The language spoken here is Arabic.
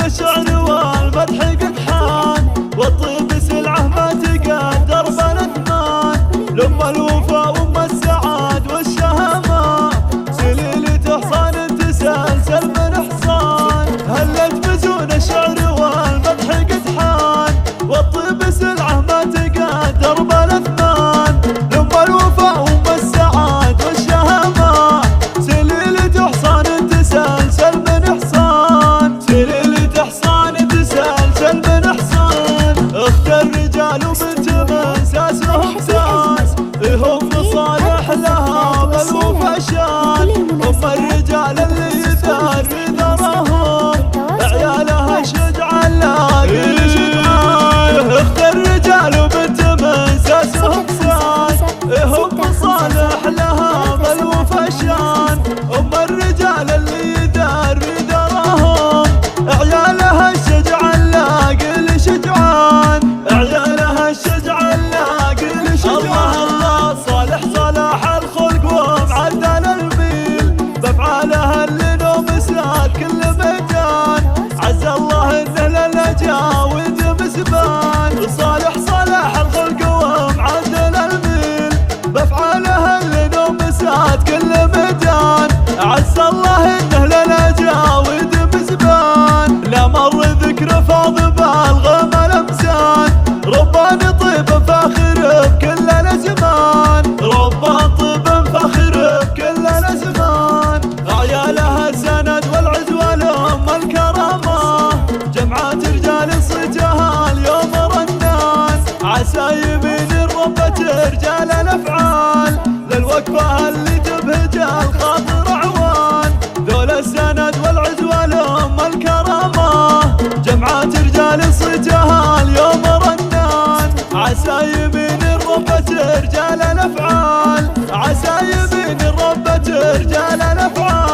الشعر والمدح قد حان، والطيب سلعه ما تقاد درب الاثمان. لأم الوفا وام السعاد والشهامة، سليلة حصان تسلسل من حصان. هلت بزون الشعر والمدح قد حان، والطيب سلعه ما تقاد درب الاثمان. لأم الوفا وام السعاد والشهامة، سليلة حصان تسلسل من حصان. سليلة حصان تسلسل من حصان. اخت الرجال وبنت من ساسهم ساس، هم صالح لها بالوفا شان. هم الرجال اللي يداري ذرهم، عيالها شجعان لاقي شجعان. اخت الرجال وبنت من ساسهم ساس، هم صالح لها بالوفا شان. هم الرجال اللي يداري ذرهم، عيالها شجعان لاقي شجعان. عيالها شجعان لاقي شجعان. الله صالح صلاح الخلق ومعدل الميل، بافعالها اللي نوم ساد كل مكان. عز الله انه للاجاود مسبان. صالح صلاح الخلق ومعدل الميل، بافعالها اللي نوم ساد كل مكان. عز الله انه للاجاود مسبان. لا مر ذكر فاض بالغم الامسان، ربان طيب فاخر بكل الازمان. ربان طيب فاخر بكل الازمان. عيالها السند والعز والام الكرامه، جمعات رجال صيتها اليوم رنان. عسى يمين الربة رجال الافعال، للوقفه اللي تبهج الخاطر عوان. ذول السند والعز والام الكرامه، جمعات رجال صيتها اليوم رنان. عسى يمين الربة رجال الافعال، عسى يمين الربة رجال الافعال.